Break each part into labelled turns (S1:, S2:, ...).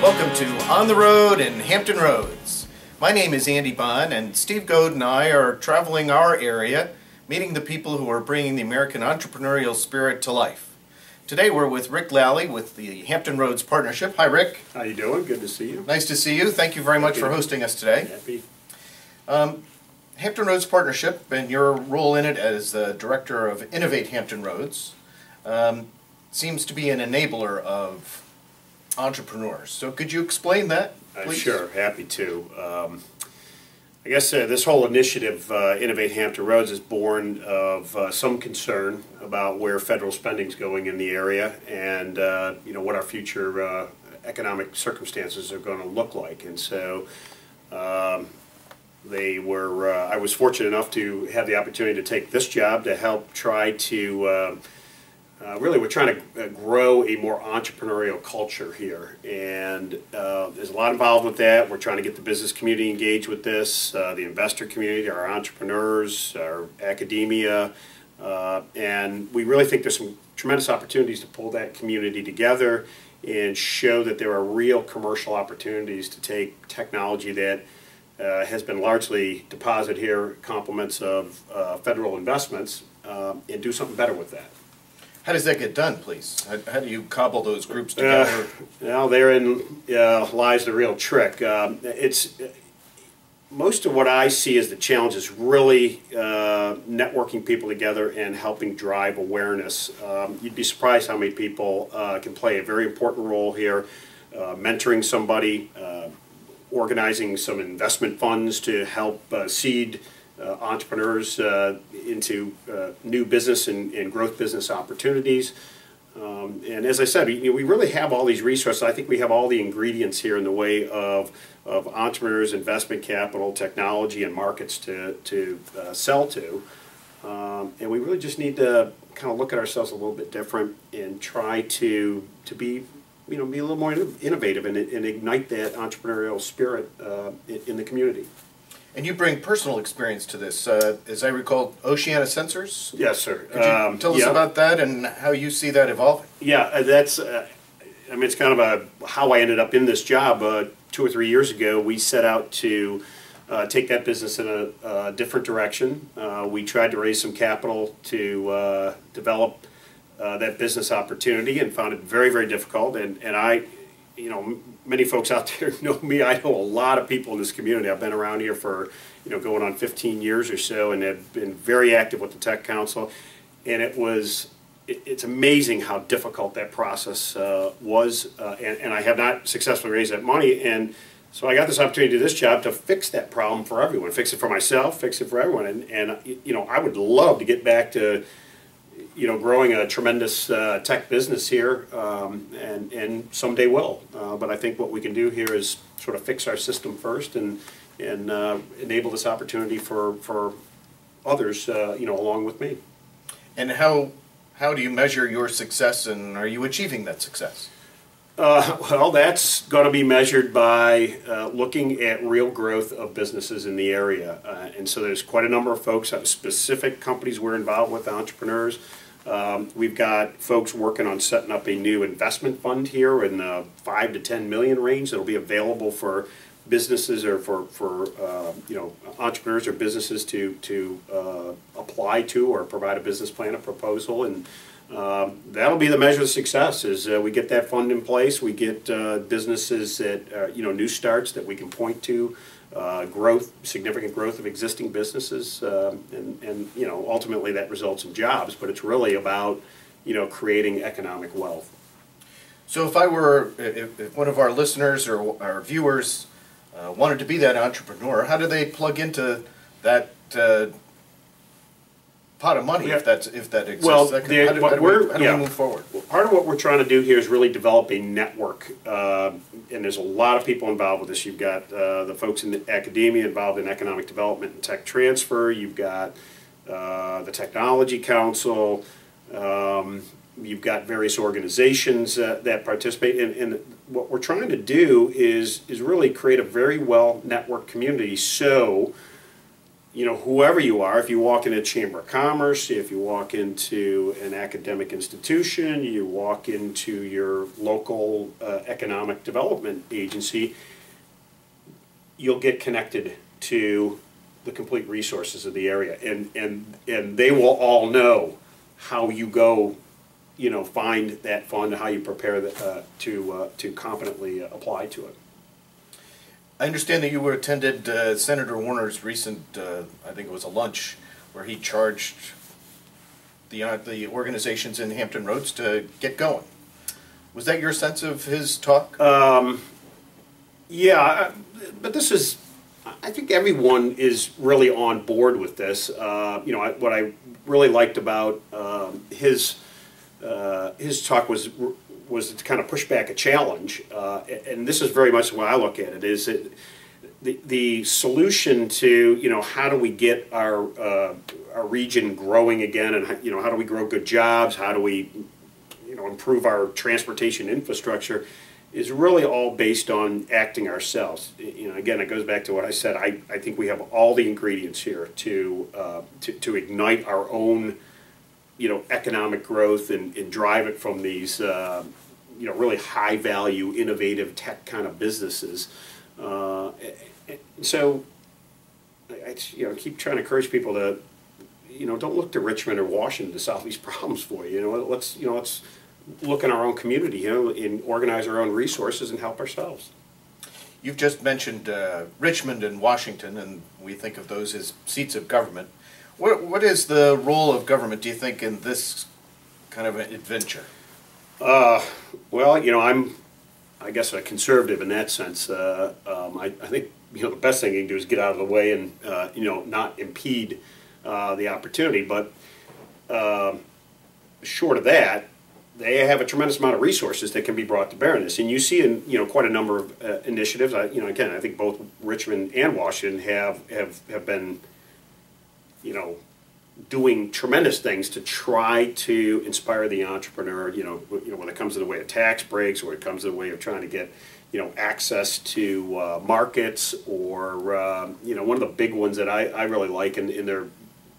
S1: Welcome to On the Road and Hampton Roads. My name is Andy Bond, and Steve Goad and I are traveling our area, meeting the people who are bringing the American entrepreneurial spirit to life. Today we're with Rick Lally with the Hampton Roads Partnership. Hi, Rick.
S2: How you doing? Good to see you.
S1: Nice to see you. Thank you very much for hosting us today.
S2: Happy.
S1: Hampton Roads Partnership, and your role in it as the Director of Innovate Hampton Roads, seems to be an enabler of entrepreneurs. So could you explain that, please?
S2: Sure, happy to. I guess this whole initiative, Innovate Hampton Roads, is born of some concern about where federal spending is going in the area and what our future economic circumstances are going to look like. And so I was fortunate enough to have the opportunity to take this job to help try to really, we're trying to grow a more entrepreneurial culture here, and there's a lot involved with that. We're trying to get the business community engaged with this, the investor community, our entrepreneurs, our academia, and we really think there's some tremendous opportunities to pull that community together and show that there are real commercial opportunities to take technology that has been largely deposited here, complements of federal investments, and do something better with that.
S1: How does that get done, please? How do you cobble those groups together?
S2: Well, therein lies the real trick. Most of what I see as the challenge is really networking people together and helping drive awareness. You'd be surprised how many people can play a very important role here, mentoring somebody, organizing some investment funds to help seed entrepreneurs into new business and growth business opportunities. And as I said, we really have all these resources. I think we have all the ingredients here in the way of entrepreneurs, investment capital, technology, and markets to sell to. And we really just need to kind of look at ourselves a little bit different and try to be be a little more innovative and ignite that entrepreneurial spirit in the community.
S1: And you bring personal experience to this. As I recall, Oceana Sensors?
S2: Yes, sir.
S1: Could you tell us about that and how you see that evolving?
S2: Yeah, that's, it's kind of how I ended up in this job. 2 or 3 years ago, we set out to take that business in a different direction. We tried to raise some capital to develop that business opportunity and found it very, very difficult. And I, many folks out there know me. I know a lot of people in this community. I've been around here for, going on 15 years or so, and have been very active with the Tech Council. And it's amazing how difficult that process was, and I have not successfully raised that money. And so I got this opportunity to do this job to fix that problem for everyone, fix it for myself, fix it for everyone. And I would love to get back to growing a tremendous tech business here, and someday will. But I think what we can do here is sort of fix our system first and enable this opportunity for others, along with me.
S1: And how do you measure your success, and are you achieving that success?
S2: Well, that's going to be measured by looking at real growth of businesses in the area. And so there's quite a number of folks, specific companies we're involved with, entrepreneurs. We've got folks working on setting up a new investment fund here in the 5 to 10 million range that'll be available for businesses or for entrepreneurs or businesses to apply to or provide a business plan, a proposal, and that'll be the measure of success. Is we get that fund in place, we get businesses that new starts that we can point to, growth, significant growth of existing businesses, and ultimately that results in jobs. But it's really about creating economic wealth.
S1: So if one of our listeners or our viewers wanted to be that entrepreneur, how do they plug into that pot of money, if that exists?
S2: Well,
S1: how do we move forward?
S2: Part of what we're trying to do here is really develop a network, and there's a lot of people involved with this. You've got the folks in the academia involved in economic development and tech transfer. You've got the Technology Council. You've got various organizations that participate, and what we're trying to do is really create a very well networked community. So whoever you are, if you walk in a chamber of commerce, if you walk into an academic institution, you walk into your local economic development agency, you'll get connected to the complete resources of the area, and they will all know how you go, find that fund, how you prepare to competently apply to it.
S1: I understand that you attended Senator Warner's recent, I think it was a lunch, where he charged the organizations in Hampton Roads to get going. Was that your sense of his talk?
S2: Yeah, but this is, I think everyone is really on board with this. What I really liked about his talk was to kind of push back a challenge, and this is very much the way I look at it. Is that the solution to how do we get our region growing again, and how do we grow good jobs? How do we improve our transportation infrastructure? Is really all based on acting ourselves. Again, it goes back to what I said. I think we have all the ingredients here to ignite our own economic growth and drive it from these really high value, innovative tech kind of businesses. So I keep trying to encourage people to don't look to Richmond or Washington to solve these problems for you. Let's look in our own community, and organize our own resources and help ourselves.
S1: You've just mentioned Richmond and Washington, and we think of those as seats of government. What is the role of government, do you think, in this kind of an adventure?
S2: Well, I'm, I guess, a conservative in that sense. I think the best thing you can do is get out of the way and not impede the opportunity. But short of that, they have a tremendous amount of resources that can be brought to bear in this, and you see in quite a number of initiatives. Again, I think both Richmond and Washington have been doing tremendous things to try to inspire the entrepreneur. When it comes to the way of tax breaks, or when it comes to the way of trying to get access to markets, or one of the big ones that I really like, and they're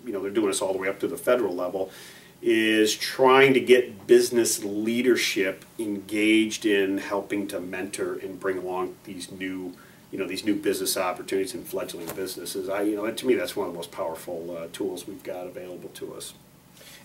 S2: doing this all the way up to the federal level, is trying to get business leadership engaged in helping to mentor and bring along these new business opportunities and fledgling businesses. To me, that's one of the most powerful tools we've got available to us.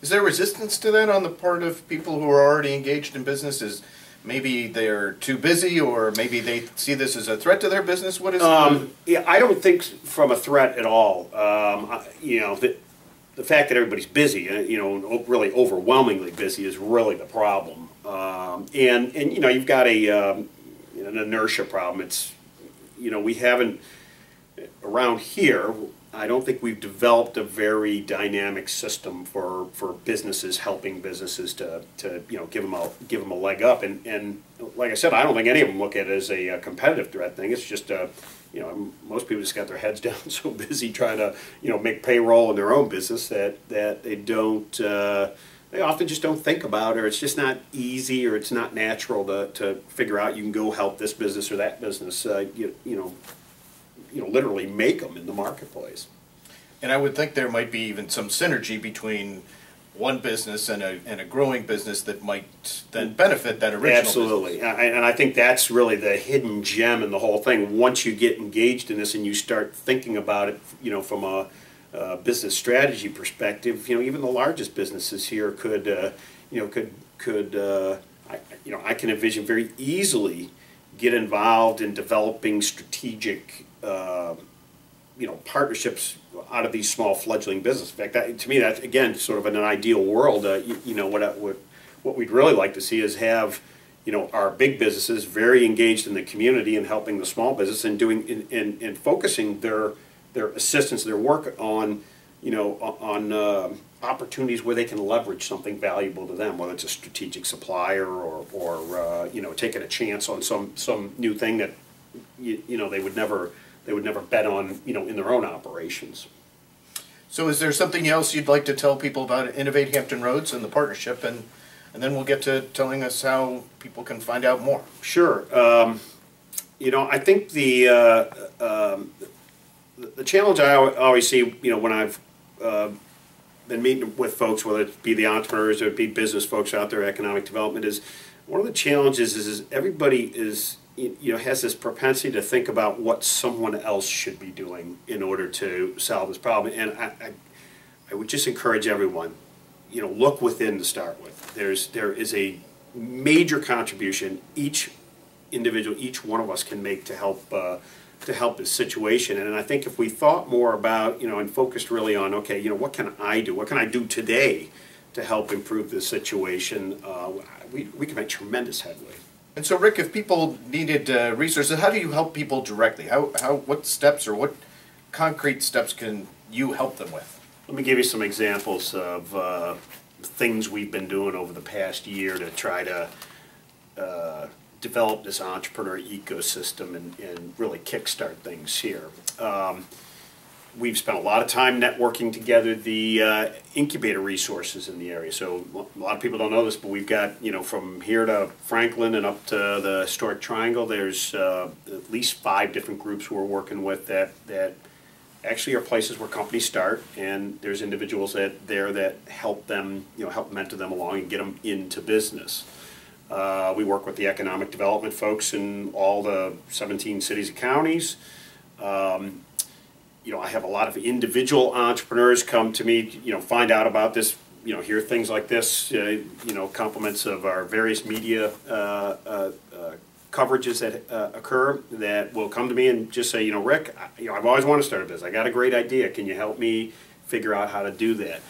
S1: Is there resistance to that on the part of people who are already engaged in businesses? Maybe they're too busy, or maybe they see this as a threat to their business. What is
S2: yeah, I don't think from a threat at all. The fact that everybody's busy, really overwhelmingly busy, is really the problem. And you've got an inertia problem. It's we haven't around here. I don't think we've developed a very dynamic system for businesses, helping businesses to give them a leg up. And like I said, I don't think any of them look at it as a competitive threat thing. It's just most people just got their heads down, so busy trying to make payroll in their own business that they don't. They often just don't think about, or it's just not easy, or it's not natural to figure out you can go help this business or that business. Literally make them in the marketplace.
S1: And I would think there might be even some synergy between one business and a growing business that might then benefit that original
S2: Absolutely.
S1: business.
S2: And I think that's really the hidden gem in the whole thing. Once you get engaged in this and you start thinking about it, from a business strategy perspective, even the largest businesses here could I can envision very easily get involved in developing strategic partnerships out of these small fledgling businesses. In fact, to me, that's again sort of in an ideal world. What we'd really like to see is have our big businesses very engaged in the community and helping the small business and doing and focusing their assistance, their work on opportunities where they can leverage something valuable to them, whether it's a strategic supplier or taking a chance on some new thing that they would never bet on in their own operations.
S1: So is there something else you'd like to tell people about Innovate Hampton Roads and the partnership, and then we'll get to telling us how people can find out more?
S2: Sure. I think the challenge I always see, when I've been meeting with folks, whether it be the entrepreneurs or it be business folks out there, economic development, is one of the challenges is everybody is, has this propensity to think about what someone else should be doing in order to solve this problem. And I would just encourage everyone, look within to start with. There is a major contribution each individual, each one of us can make to help this situation. And I think if we thought more about, and focused really on, okay, what can I do? What can I do today to help improve this situation? We can make tremendous headway.
S1: And so, Rick, if people needed resources, how do you help people directly? What steps or what concrete steps can you help them with?
S2: Let me give you some examples of things we've been doing over the past year to try to develop this entrepreneur ecosystem and really kickstart things here. We've spent a lot of time networking together the incubator resources in the area. So a lot of people don't know this, but we've got, from here to Franklin and up to the Historic Triangle, there's at least 5 different groups we're working with that actually are places where companies start, and there's individuals there that help them, help mentor them along and get them into business. We work with the economic development folks in all the 17 cities and counties. I have a lot of individual entrepreneurs come to me, find out about this, hear things like this, compliments of our various media coverages that occur, that will come to me and just say, Rick, I've always wanted to start a business. I got a great idea. Can you help me figure out how to do that?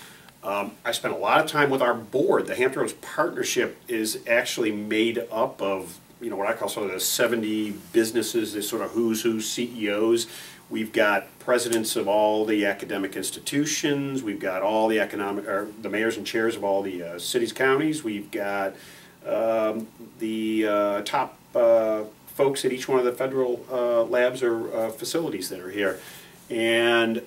S2: I spent a lot of time with our board. The Hampton Roads Partnership is actually made up of, what I call sort of the 70 businesses, the sort of who's who CEOs. We've got presidents of all the academic institutions. We've got all the the mayors and chairs of all the cities, counties. We've got the top folks at each one of the federal labs or facilities that are here. And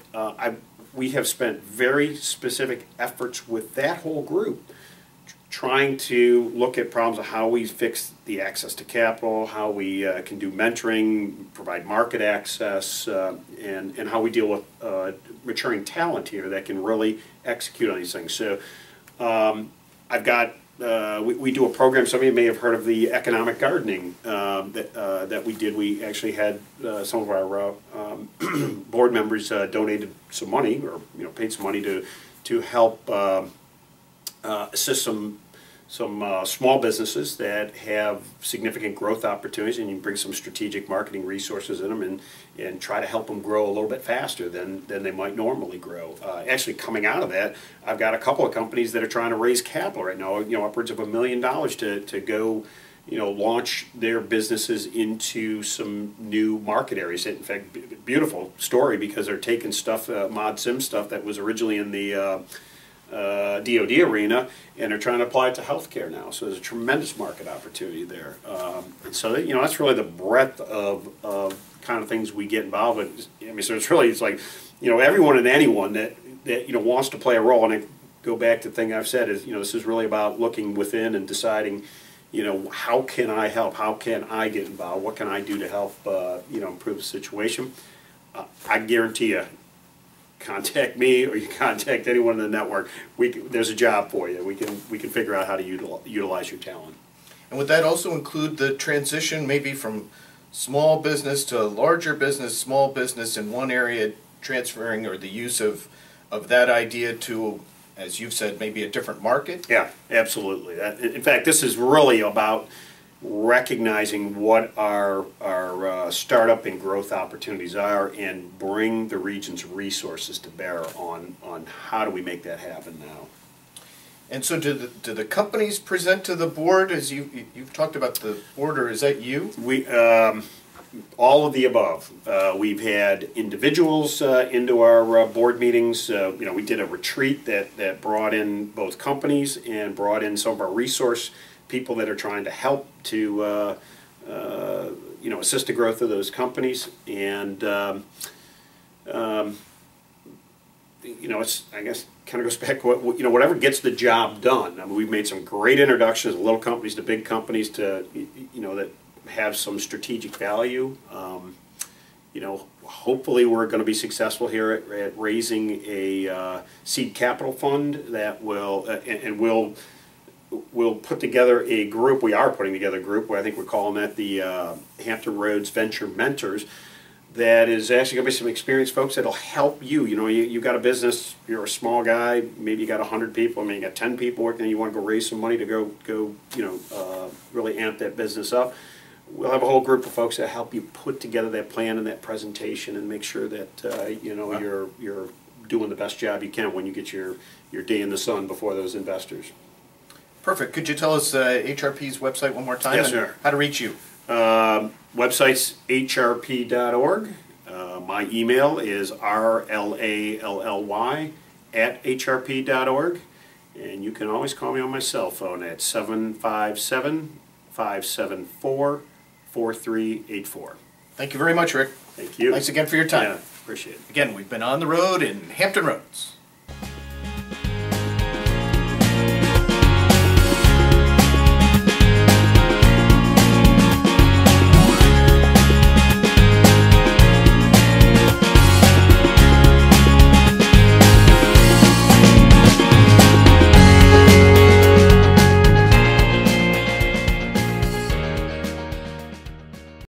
S2: we have spent very specific efforts with that whole group trying to look at problems of how we fix the access to capital, how we can do mentoring, provide market access, and how we deal with maturing talent here that can really execute on these things. So I've got, we do a program, some of you may have heard of the economic gardening that we did. We actually had some of our board members donated some money, or paid some money to help assist some small businesses that have significant growth opportunities, and you can bring some strategic marketing resources in them and try to help them grow a little bit faster than they might normally grow. Actually, coming out of that, I've got a couple of companies that are trying to raise capital right now, upwards of $1 million to go, launch their businesses into some new market areas. In fact, beautiful story, because they're taking stuff, mod sim stuff that was originally in the DoD arena, and they're trying to apply it to healthcare now. So there's a tremendous market opportunity there. And so that's really the breadth of kind of things we get involved with. I mean, so it's like everyone and anyone that wants to play a role. And I go back to the thing I've said is this is really about looking within and deciding how can I help? How can I get involved? What can I do to help improve the situation? I guarantee you, contact me or you contact anyone in the network. There's a job for you. We can figure out how to utilize your talent.
S1: And would that also include the transition maybe from small business to larger business, small business in one area, transferring, or the use of that idea to, as you've said, maybe a different market?
S2: Yeah, absolutely. In fact, this is really about recognizing what our startup and growth opportunities are, and bring the region's resources to bear on how do we make that happen now.
S1: And so do the companies present to the board, as you've talked about the board, or is that you?
S2: We all of the above. We've had individuals into our board meetings. We did a retreat that brought in both companies and brought in some of our resource people that are trying to help to assist the growth of those companies. And it's, I guess, kind of goes back to whatever gets the job done. I mean, we've made some great introductions, little companies to big companies, to that have some strategic value. hopefully we're going to be successful here at raising a seed capital fund that will, and we'll put together a group. We are putting together a group. I think we're calling that the Hampton Roads Venture Mentors. That is actually going to be some experienced folks that'll help you. You got a business, you're a small guy, maybe you got 100 people, I mean, you got 10 people working, and you want to go raise some money to go really amp that business up. We'll have a whole group of folks that help you put together that plan and that presentation and make sure that you're doing the best job you can when you get your day in the sun before those investors.
S1: Perfect. Could you tell us HRP's website one more time?
S2: Yes,
S1: and
S2: sir.
S1: How to reach you?
S2: Website's hrp.org. My email is rlally@hrp.org. And you can always call me on my cell phone at 757-574-4384.
S1: Thank you very much, Rick.
S2: Thank you.
S1: Thanks again for your time.
S2: Yeah, appreciate it.
S1: Again, we've been on the road in Hampton Roads.